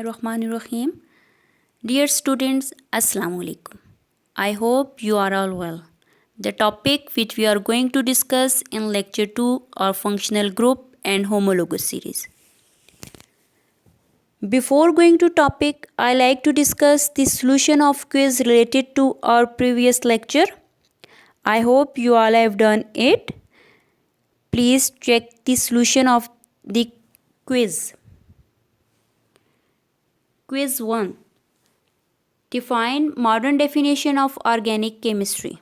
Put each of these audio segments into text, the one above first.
Rahim. Dear students, Assalamu alaikum. I hope you are all well. The topic which we are going to discuss in lecture 2 are functional group and homologous series. Before going to topic, I like to discuss the solution of quiz related to our previous lecture. I hope you all have done it. Please check the solution of the quiz. Quiz 1. Define modern definition of organic chemistry.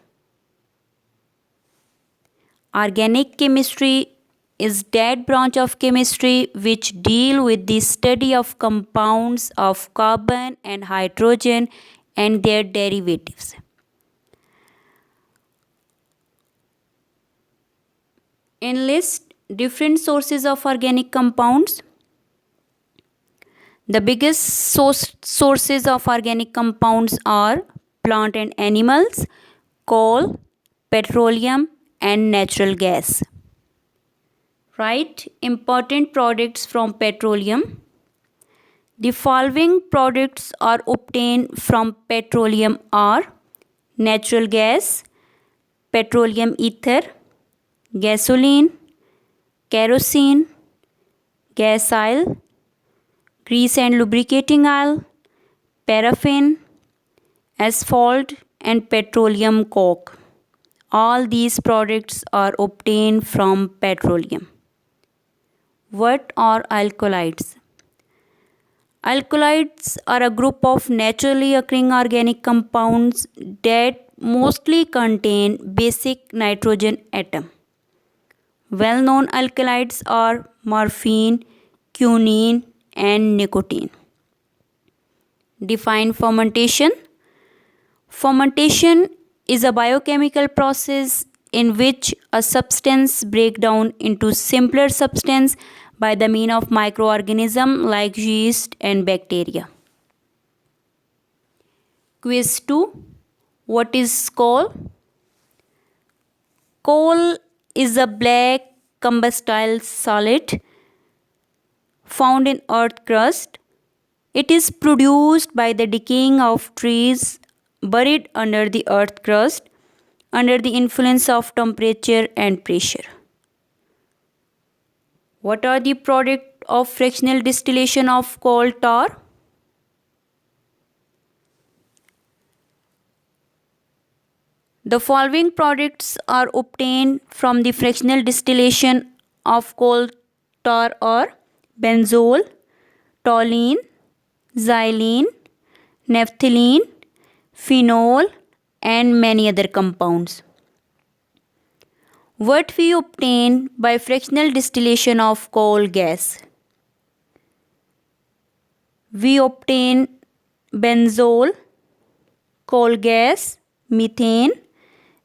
Organic chemistry is that branch of chemistry which deal with the study of compounds of carbon and hydrogen and their derivatives. Enlist different sources of organic compounds. The biggest sources of organic compounds are plant and animals, coal, petroleum, and natural gas. Write important products from petroleum. The following products are obtained from petroleum are natural gas, petroleum ether, gasoline, kerosene, gas oil, grease and lubricating oil, paraffin, asphalt, and petroleum coke. All these products are obtained from petroleum. What are alkaloids? Alkaloids are a group of naturally occurring organic compounds that mostly contain basic nitrogen atom. Well-known alkaloids are morphine, quinine, and nicotine. Define fermentation. Fermentation is a biochemical process in which a substance breaks down into simpler substance by the means of microorganisms like yeast and bacteria. Quiz 2. What is coal? Coal is a black combustible solid found in earth crust. It is produced by the decaying of trees buried under the earth crust under the influence of temperature and pressure. What are the products of fractional distillation of coal tar? The following products are obtained from the fractional distillation of coal tar are benzol, toluene, xylene, naphthalene, phenol, and many other compounds. What we obtain by fractional distillation of coal gas? We obtain benzol, coal gas, methane,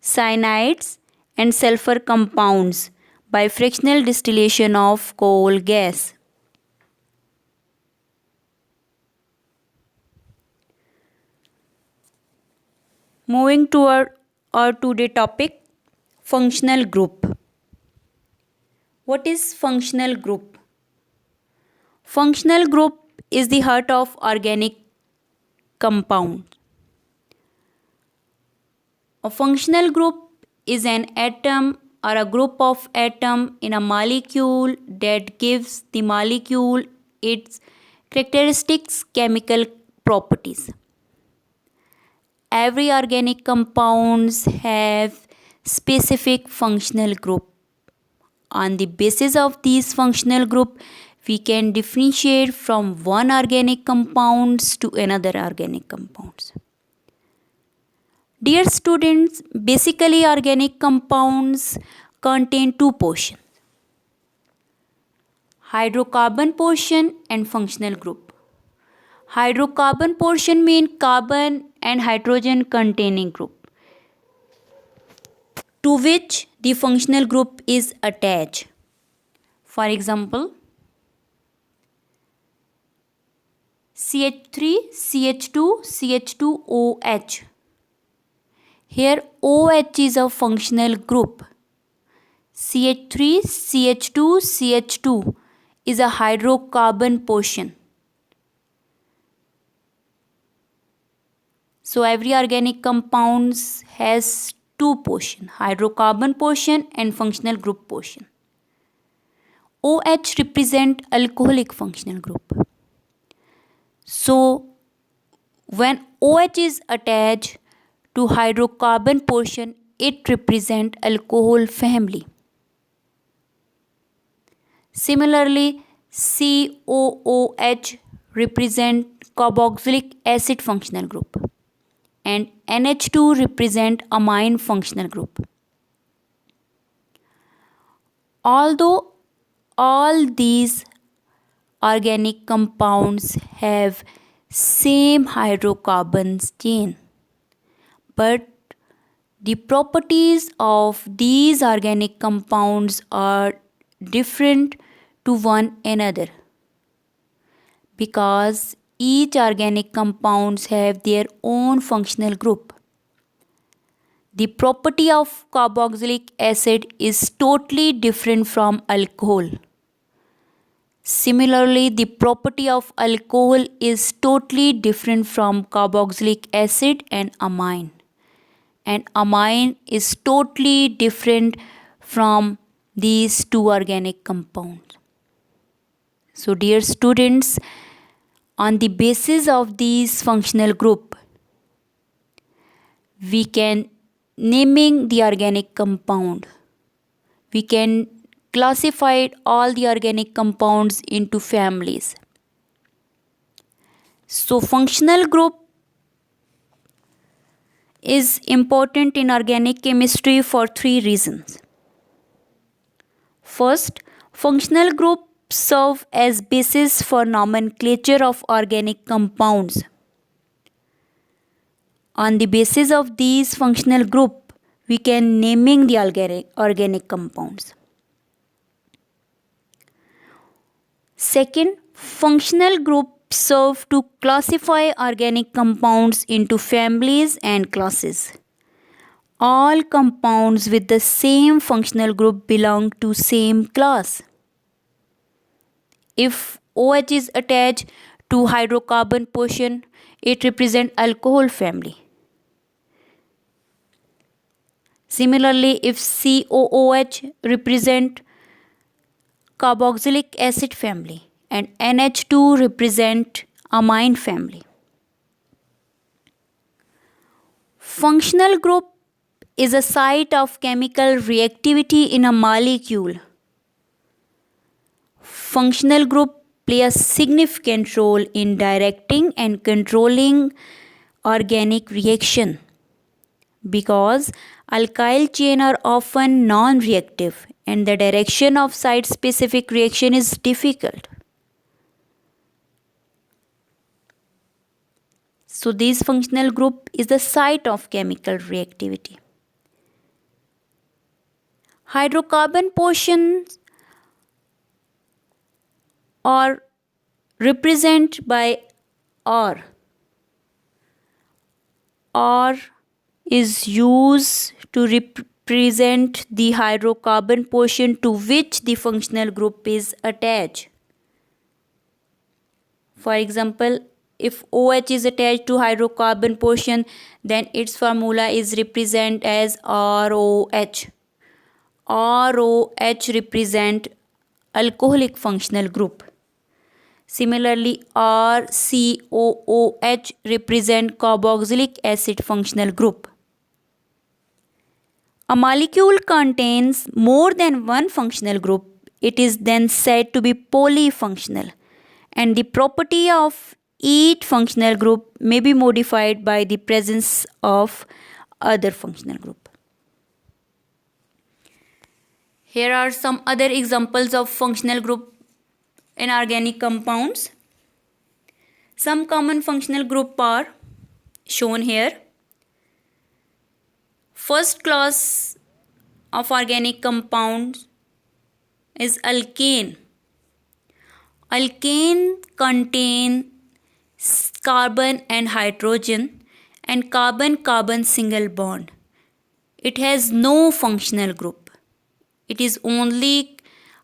cyanides, and sulfur compounds by fractional distillation of coal gas. Moving toward our today topic, functional group. What is functional group? Functional group is the heart of organic compound. A functional group is an atom or a group of atoms in a molecule that gives the molecule its characteristics chemical properties. Every organic compounds have specific functional group. On the basis of these functional group, we can differentiate from one organic compounds to another organic compounds. Dear students, basically organic compounds contain two portions: hydrocarbon portion and functional group. Hydrocarbon portion means carbon and hydrogen containing group, to which the functional group is attached. For example, CH3, CH2, CH2OH. Here OH is a functional group. CH3, CH2, CH2 is a hydrocarbon portion. So every organic compounds has two portion, hydrocarbon portion and functional group portion. OH represent alcoholic functional group. So when OH is attached to hydrocarbon portion, it represent alcohol family. Similarly, COOH represent carboxylic acid functional group and NH2 represent amine functional group. Although all these organic compounds have same hydrocarbons chain, but the properties of these organic compounds are different to one another because each organic compounds have their own functional group. The property of carboxylic acid is totally different from alcohol. Similarly, the property of alcohol is totally different from carboxylic acid and amine. And amine is totally different from these two organic compounds. So, dear students, on the basis of these functional group, we can naming the organic compound. We can classify all the organic compounds into families. So functional group is important in organic chemistry for three reasons. First, functional groups serve as basis for nomenclature of organic compounds. On the basis of these functional group, we can naming the organic compounds. Second, functional groups serve to classify organic compounds into families and classes. All compounds with the same functional group belong to same class. If OH is attached to hydrocarbon portion, it represents alcohol family. Similarly, if COOH represent carboxylic acid family and NH2 represent amine family. Functional group is a site of chemical reactivity in a molecule. Functional group play a significant role in directing and controlling organic reaction because alkyl chain are often non-reactive and the direction of site-specific reaction is difficult. So this functional group is the site of chemical reactivity. Hydrocarbon portions are represented by R. R is used to represent the hydrocarbon portion to which the functional group is attached. For example, if OH is attached to hydrocarbon portion, then its formula is represented as ROH. ROH represent alcoholic functional group. Similarly, RCOOH represent carboxylic acid functional group. A molecule contains more than one functional group. It is then said to be polyfunctional, and the property of each functional group may be modified by the presence of other functional group. Here are some other examples of functional group in organic compounds. Some common functional group are shown here. First class of organic compounds is alkane. Alkane contain carbon and hydrogen and carbon-carbon single bond. It has no functional group. It is only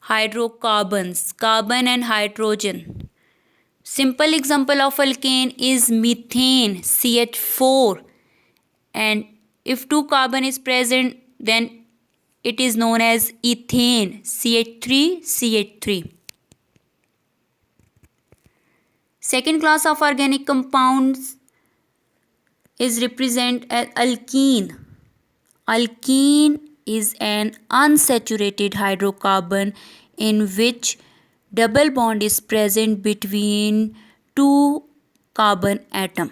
hydrocarbons, carbon and hydrogen. Simple example of alkane is methane, CH4. And if 2 carbon is present, then it is known as ethane, CH3CH3. Second class of organic compounds is represented as alkene. Alkene is an unsaturated hydrocarbon in which double bond is present between two carbon atom.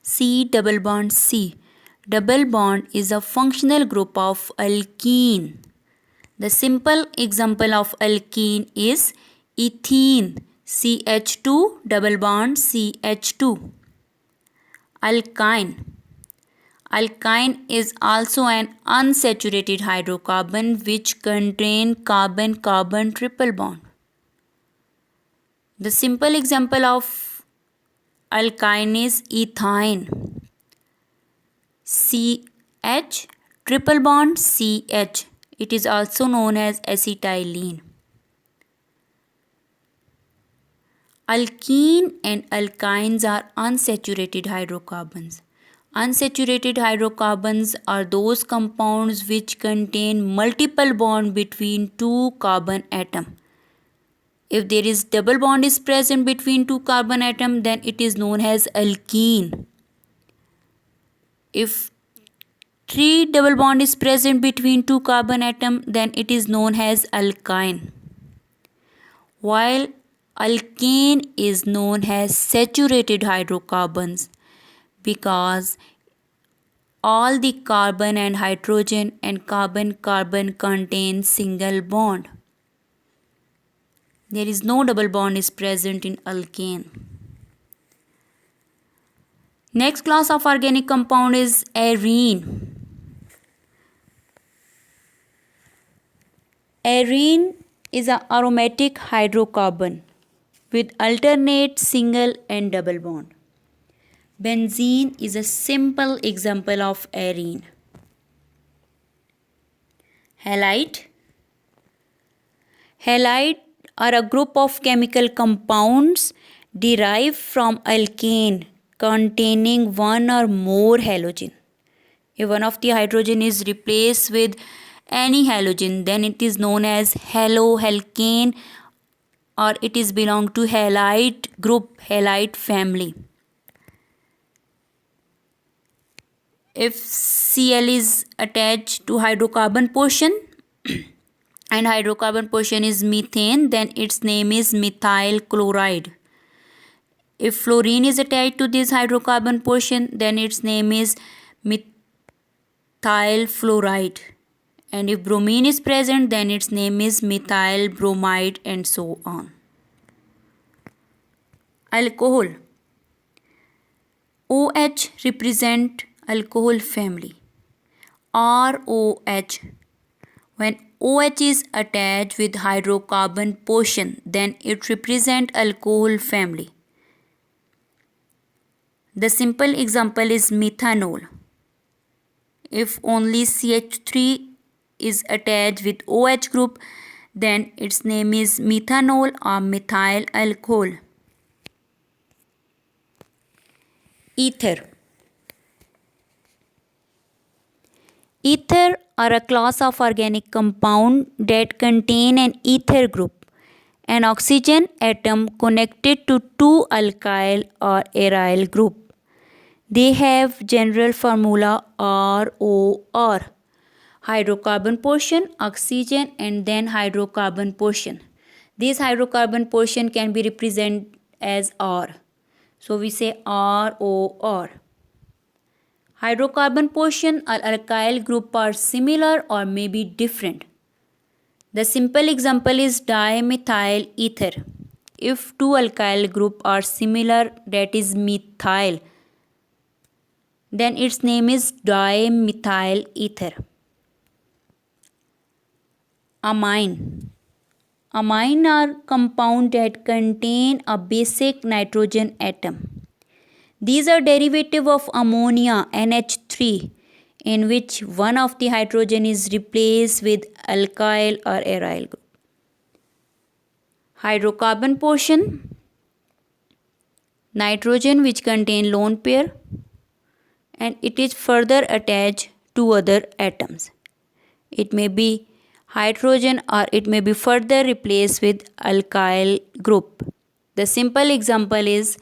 C double bond C. Double bond is a functional group of alkene. The simple example of alkene is ethene, CH2 double bond CH2. Alkyne. Alkyne is also an unsaturated hydrocarbon which contain carbon-carbon triple bond. The simple example of alkyne is ethyne, CH triple bond CH. It is also known as acetylene. Alkene and alkynes are unsaturated hydrocarbons. Unsaturated hydrocarbons are those compounds which contain multiple bonds between two carbon atoms. If there is double bond is present between two carbon atoms, then it is known as alkene. If 3 double bond is present between two carbon atoms, then it is known as alkyne. While alkane is known as saturated hydrocarbons because all the carbon and hydrogen and carbon-carbon contain single bond. There is no double bond is present in alkane. Next class of organic compound is arene. Arene is an aromatic hydrocarbon with alternate single and double bond. Benzene is a simple example of arene. Halide. Halide are a group of chemical compounds derived from alkane containing one or more halogen. If one of the hydrogen is replaced with any halogen, then it is known as haloalkane, or it is belong to halide group, halide family. If Cl is attached to hydrocarbon portion and hydrocarbon portion is methane, then its name is methyl chloride. If fluorine is attached to this hydrocarbon portion, then its name is methyl fluoride. And if bromine is present, then its name is methyl bromide, and so on. Alcohol. OH represent alcohol family. ROH. When OH is attached with hydrocarbon portion, then it represent alcohol family. The simple example is methanol. If only CH3 is attached with OH group, then its name is methanol or methyl alcohol. Ether. Ether are a class of organic compound that contain an ether group, an oxygen atom connected to two alkyl or aryl group. They have general formula ROR. Hydrocarbon portion, oxygen, and then hydrocarbon portion. This hydrocarbon portion can be represented as R. So we say ROR. Hydrocarbon portion or alkyl group are similar or may be different. The simple example is dimethyl ether. If two alkyl group are similar, that is methyl, then its name is dimethyl ether. Amine. Amine are compounds that contain a basic nitrogen atom. These are derivative of ammonia NH3, in which one of the hydrogen is replaced with alkyl or aryl group. hydrocarbon portion, nitrogen which contain lone pair, and it is further attached to other atoms. It may be hydrogen or it may be further replaced with alkyl group. The simple example is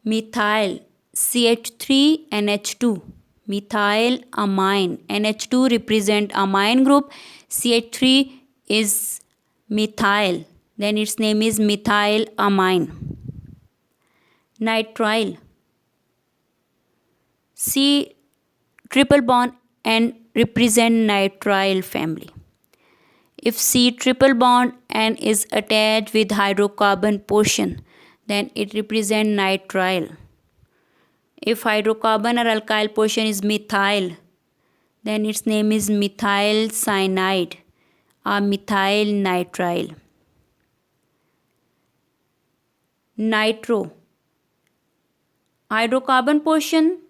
methyl CH3NH2. Methyl amine. NH2 represent amine group. CH3 is methyl. Then its name is methyl amine. Nitrile. C triple bond N represent nitrile family. If C triple bond N is attached with hydrocarbon portion, then it represent nitrile. If hydrocarbon or alkyl portion is methyl, then its name is methyl cyanide or methyl nitrile. Nitro. Hydrocarbon portion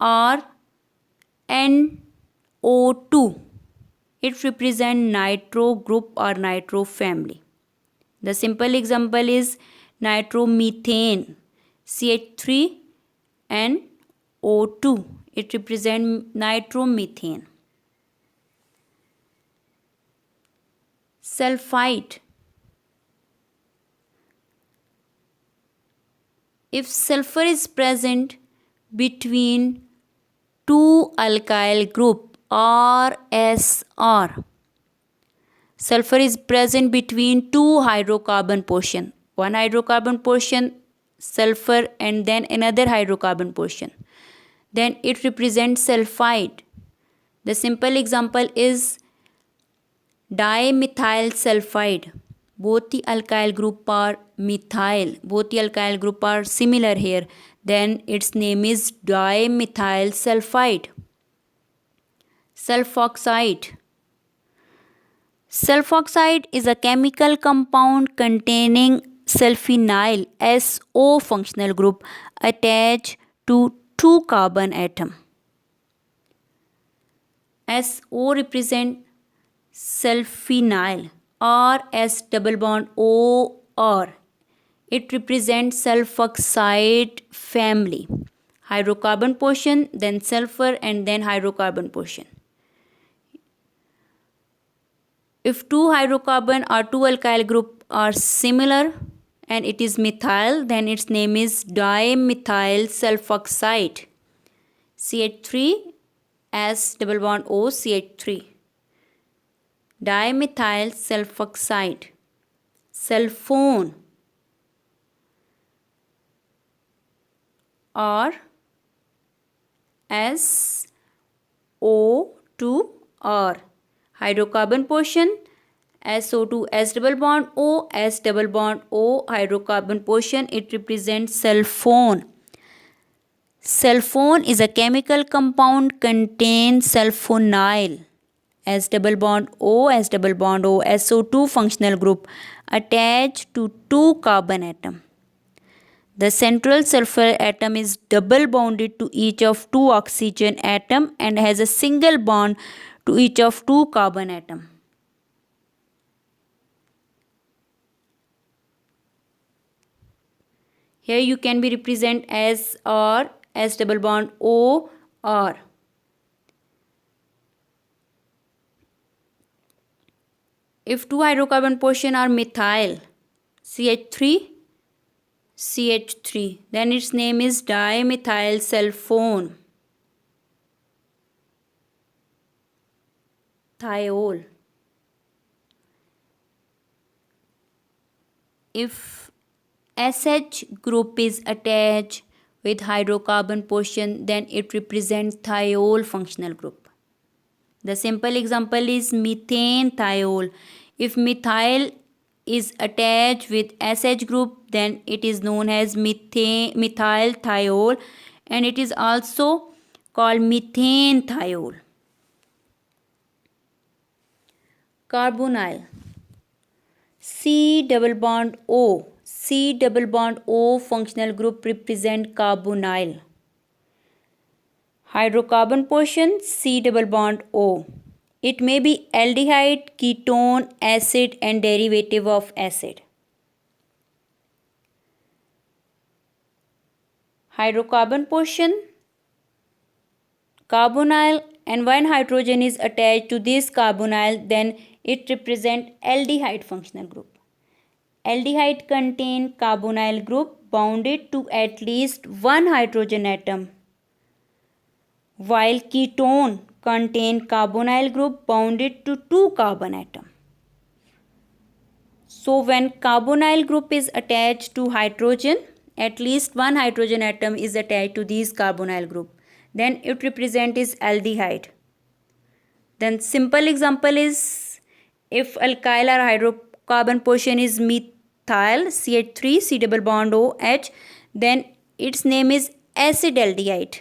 or NO2. It represents nitro group or nitro family. The simple example is nitromethane CH3 and O2. It represents nitromethane. Sulfite. If sulfur is present between two alkyl group RSR, sulfur is present between two hydrocarbon portion, one hydrocarbon portion sulfur and then another hydrocarbon portion, then it represents sulfide. The simple example is dimethyl sulfide. Both the alkyl group are methyl, both the alkyl group are similar here, then its name is dimethyl sulfide. Sulfoxide. Sulfoxide is a chemical compound containing sulfinyl SO functional group attached to two carbon atom. SO represent sulfinyl or S double bond O R. It represents sulfoxide family. Hydrocarbon portion, then sulfur and then hydrocarbon portion. If two hydrocarbon or two alkyl group are similar and it is methyl, then its name is dimethyl sulfoxide. CH3 S double bond O CH3. Dimethyl sulfoxide. Sulfone or SO2R. Hydrocarbon portion SO2 S double bond O S double bond O. Hydrocarbon portion, it represents sulfone. Sulfone is a chemical compound contains sulfonyl S double bond O S double bond O SO2 functional group attached to two carbon atom. The central sulfur atom is double bonded to each of two oxygen atom and has a single bond to each of two carbon atom. Here you can be represent as or S double bond O R. If two hydrocarbon portion are methyl CH3 CH3, then its name is dimethyl sulfone. Thiol. If SH group is attached with hydrocarbon portion, then it represents thiol functional group. The simple example is methane thiol. If methyl is attached with SH group, then it is known as methyl thiol and it is also called methane thiol. Carbonyl. C double bond O. C double bond O functional group represent carbonyl. Hydrocarbon portion C double bond O. It may be aldehyde, ketone, acid and derivative of acid. hydrocarbon portion carbonyl and one hydrogen is attached to this carbonyl, then it represents aldehyde functional group. Aldehyde contain carbonyl group bounded to at least one hydrogen atom, while ketone contain carbonyl group bounded to two carbon atom. So when carbonyl group is attached to hydrogen, at least one hydrogen atom is attached to this carbonyl group, then it represents is aldehyde. Then simple example is, if alkyl or hydrocarbon portion is methyl CH3 C double bond OH, then its name is acetaldehyde.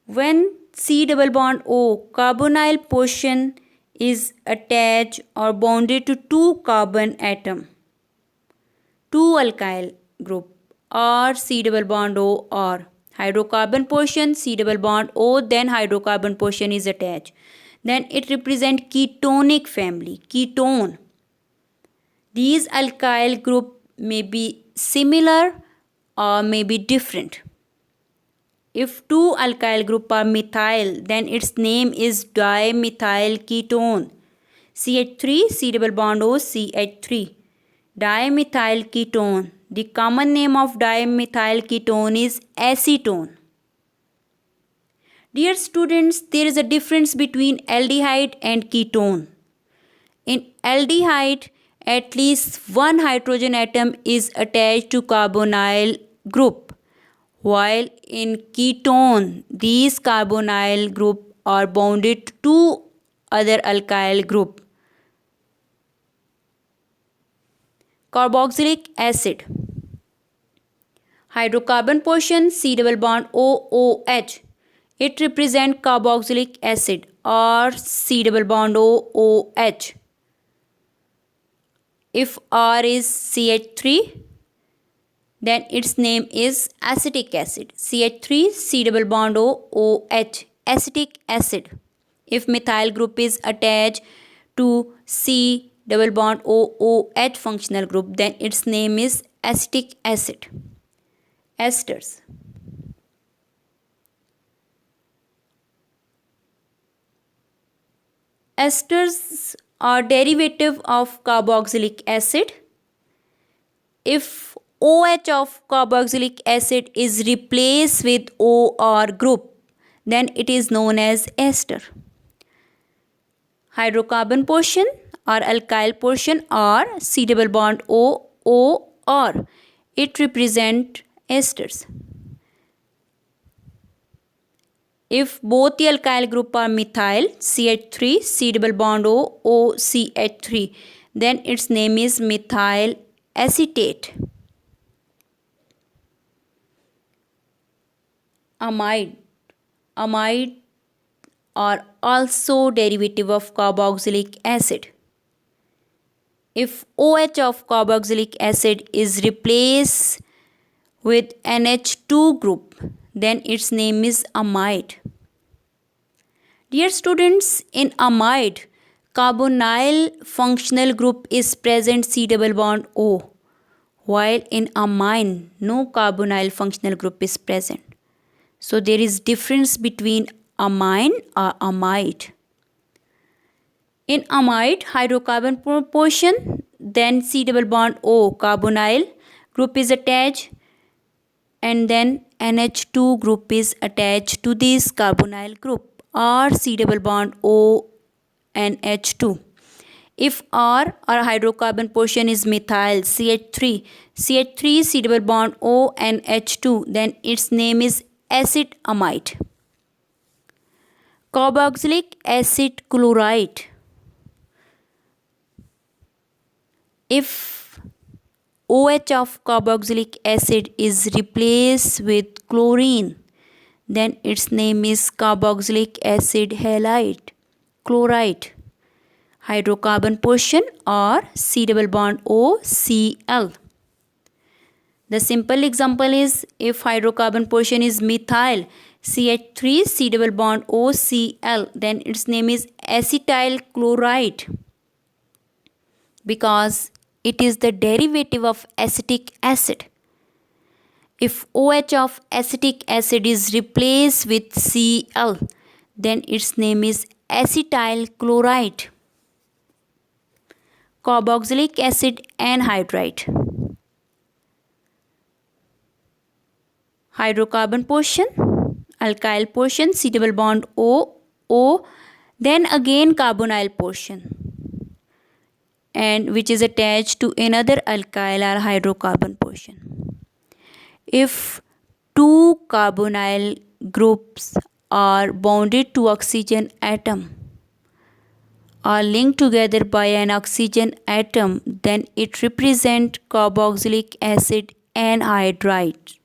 When C double bond O carbonyl portion is attached or bonded to two carbon atom, two alkyl group, or C double bond O, or hydrocarbon portion C double bond O, then hydrocarbon portion is attached, then it represents ketonic family, ketone. These alkyl group may be similar or may be different. If two alkyl group are methyl, then its name is dimethyl ketone. CH3 C double bond O CH3. Dimethyl ketone. The common name of dimethyl ketone is acetone. Dear students, there is a difference between aldehyde and ketone. In aldehyde, at least one hydrogen atom is attached to carbonyl group, while in ketone, these carbonyl group are bonded to other alkyl group. Carboxylic acid. Hydrocarbon portion C double bond OOH. It represents carboxylic acid or C double bond OOH. If R is CH3, then its name is acetic acid. CH3 C double bond OOH, acetic acid. If methyl group is attached to C double bond OOH functional group, then its name is acetic acid. Esters. Esters are derivative of carboxylic acid. If OH of carboxylic acid is replaced with OR group, then it is known as ester. Hydrocarbon portion or alkyl portion are C double bond OR. It represents esters. If both the alkyl group are methyl CH3 C double bond OCH3, then its name is methyl acetate. Amide. Amide are also derivative of carboxylic acid. If OH of carboxylic acid is replaced with NH2 group, then its name is amide. Dear students, in amide, carbonyl functional group is present C double bond O, while in amine, no carbonyl functional group is present. So there is difference between amine or amide. In amide, hydrocarbon portion, then C double bond O carbonyl group is attached, and then NH2 group is attached to this carbonyl group, or C double bond O NH2. If R or hydrocarbon portion is methyl CH3 C double bond O NH2, then its name is acid amide. Carboxylic acid chloride. If OH of carboxylic acid is replaced with chlorine, then its name is carboxylic acid halide, chloride. Hydrocarbon portion or C double bond O Cl. The simple example is, if hydrocarbon portion is methyl CH3 C double bond OCl, then its name is acetyl chloride, because It is the derivative of acetic acid. If OH of acetic acid is replaced with Cl, then its name is acetyl chloride. Carboxylic acid anhydride. Hydrocarbon portion, alkyl portion, C double bond O, then again carbonyl portion, and which is attached to another alkyl or hydrocarbon portion. If two carbonyl groups are bonded to oxygen atom, are linked together by an oxygen atom, then it represents carboxylic acid anhydride.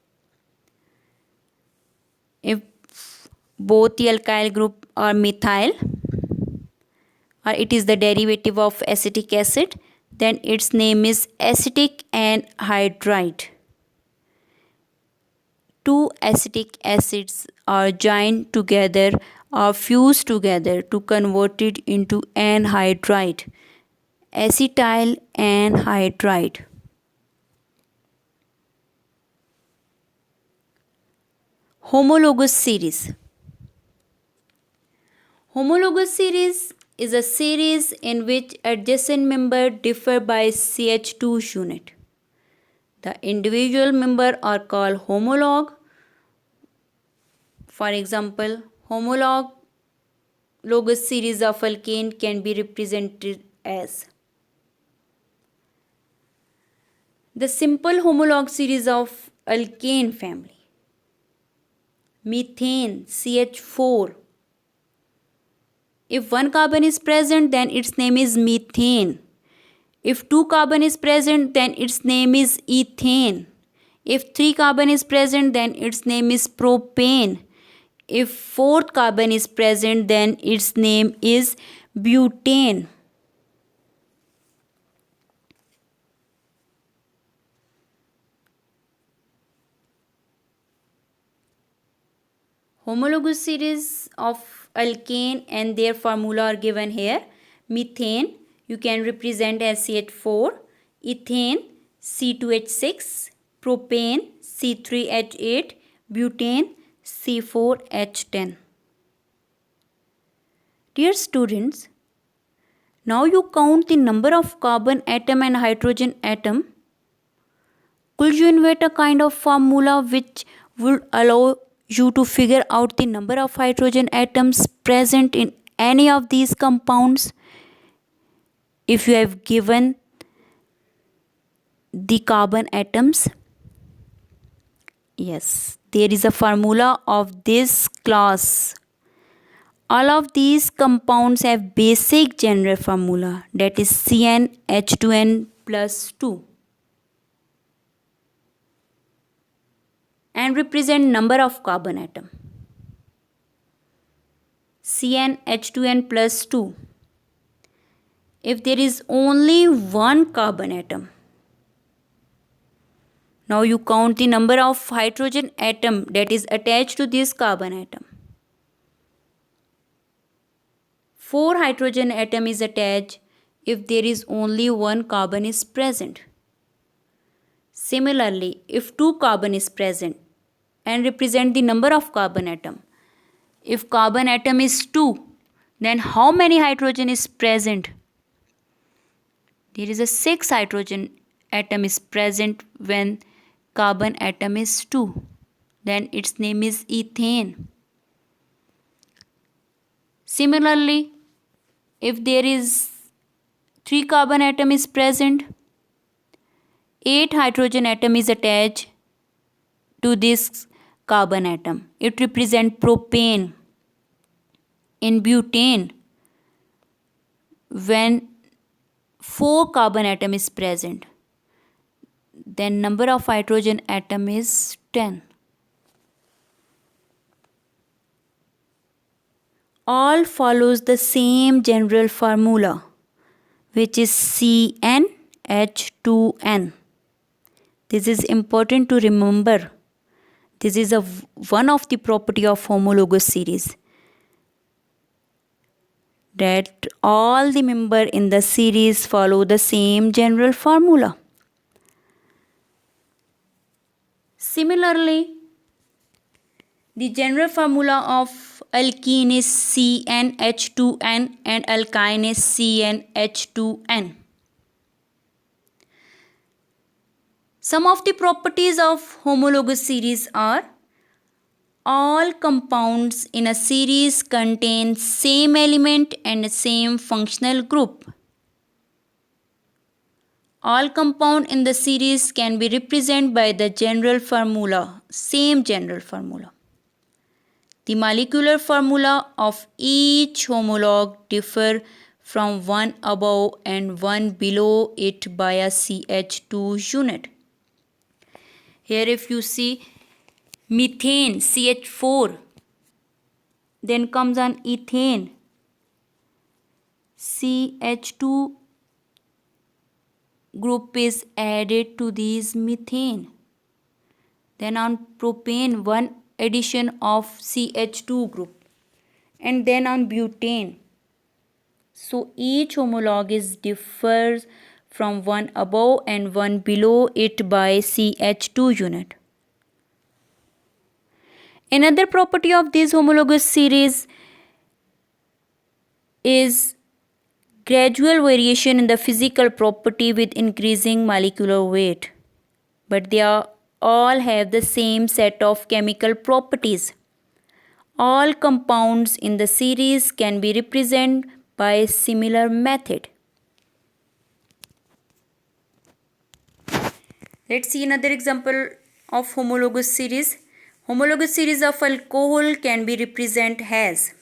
If both the alkyl group are methyl, or it is the derivative of acetic acid, then its name is acetic anhydride. Two acetic acids are joined together or fused together to convert it into anhydride, acetyl anhydride. Homologous series. Homologous series is a series in which adjacent members differ by CH2 unit. The individual members are called homolog. For example, homologous series of alkane can be represented as the simple homolog series of alkane family. Methane CH4. If one carbon is present, then its name is methane. If two carbon is present, then its name is ethane. If three carbon is present, then its name is propane. If fourth carbon is present, then its name is butane. Homologous series of alkane and their formula are given here. Methane you can represent as CH4, ethane C2H6, propane C3H8, butane C4H10. Dear students, now you count the number of carbon atom and hydrogen atom. Could you invent a kind of formula which would allow you to figure out the number of hydrogen atoms present in any of these compounds? If you have given the carbon atoms, yes, there is a formula of this class. All of these compounds have basic general formula, that is CnH2n plus 2, and represent number of carbon atom. CnH2n plus 2. If there is only one carbon atom, now you count the number of hydrogen atom that is attached to this carbon atom. 4 hydrogen atom is attached if there is only one carbon is present. Similarly, if 2 carbon is present and represent the number of carbon atom. If carbon atom is 2, then how many hydrogen is present? There is a 6 hydrogen atom is present when carbon atom is 2. Then its name is ethane. Similarly, if there is 3 carbon atom is present, 8 hydrogen atom is attached to this carbon atom. It represents propane. In butane, when 4 carbon atom is present, then number of hydrogen atom is 10. All follows the same general formula, which is CnH2n. This is important to remember. This is one of the property of homologous series. that all the members in the series follow the same general formula. Similarly, the general formula of alkene is CnH2n and alkyne is CnH2n. Some of the properties of homologous series are: all compounds in a series contain same element and same functional group. All compounds in the series can be represented by the general formula, same general formula. The molecular formula of each homologue differ from one above and one below it by a CH2 unit. Here if you see methane CH4, then comes an ethane CH2 group is added to these methane. Then on propane, one addition of CH2 group, and then on butane. So each homologue is differs from one above and one below it by CH2 unit. Another property of this homologous series is gradual variation in the physical property with increasing molecular weight, but they all have the same set of chemical properties. All compounds in the series can be represented by a similar method. Let's see another example of homologous series. Homologous series of alcohol can be represented as: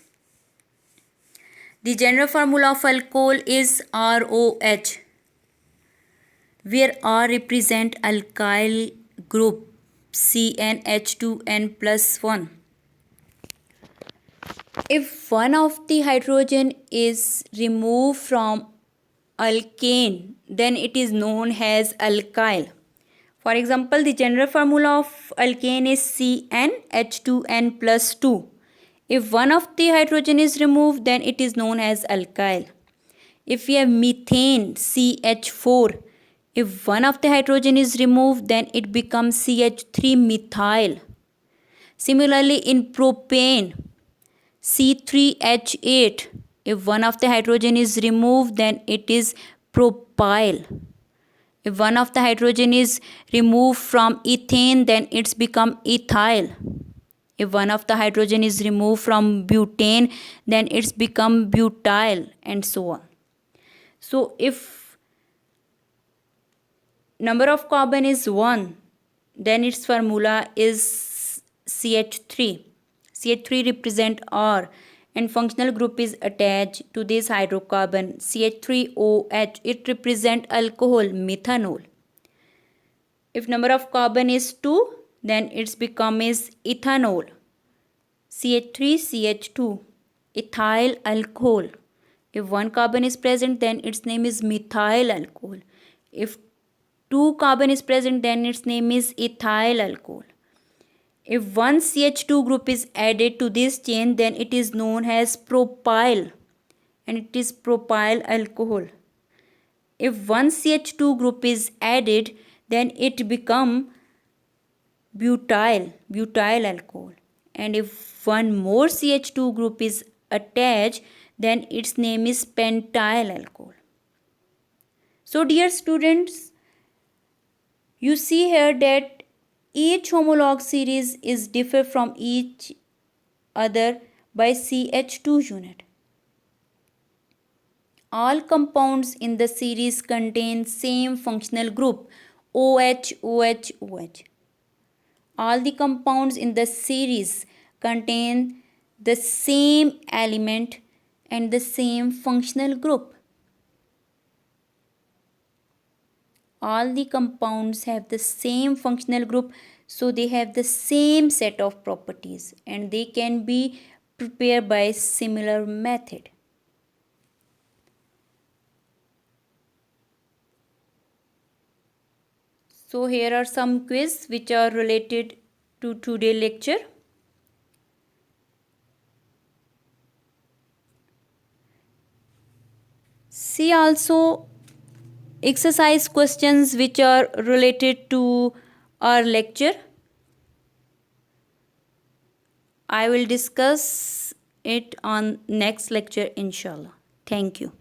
the general formula of alcohol is ROH, where R represent alkyl group CnH2n plus 1. If one of the hydrogen is removed from alkane, then it is known as alkyl. For example, the general formula of alkane is CnH2n plus 2. If one of the hydrogen is removed, then it is known as alkyl. If we have methane CH4, if one of the hydrogen is removed, then it becomes CH3 methyl. Similarly, in propane C3H8, if one of the hydrogen is removed, then it is propyl. If one of the hydrogen is removed from ethane, then it's become ethyl. If one of the hydrogen is removed from butane, then it's become butyl, and so on. So if number of carbon is 1, then its formula is CH3. CH3 represent R, and functional group is attached to this hydrocarbon CH3OH. It represent alcohol methanol. If number of carbon is 2, then it's become is ethanol CH3CH2, ethyl alcohol. If one carbon is present, then its name is methyl alcohol. If 2 carbon is present, then its name is ethyl alcohol. If one CH2 group is added to this chain, then it is known as propyl, and it is propyl alcohol. If one CH2 group is added, then it become butyl alcohol. And if one more CH2 group is attached, then its name is pentyl alcohol. So dear students, you see here that each homologue series is differ from each other by CH2 unit. All compounds in the series contain same functional group OH, OH, OH. All the compounds in the series contain the same element and the same functional group. All the compounds have the same functional group, so they have the same set of properties and they can be prepared by similar method. So here are some quiz which are related to today's lecture. See also exercise questions which are related to our lecture. I will discuss it on next lecture inshallah. Thank you.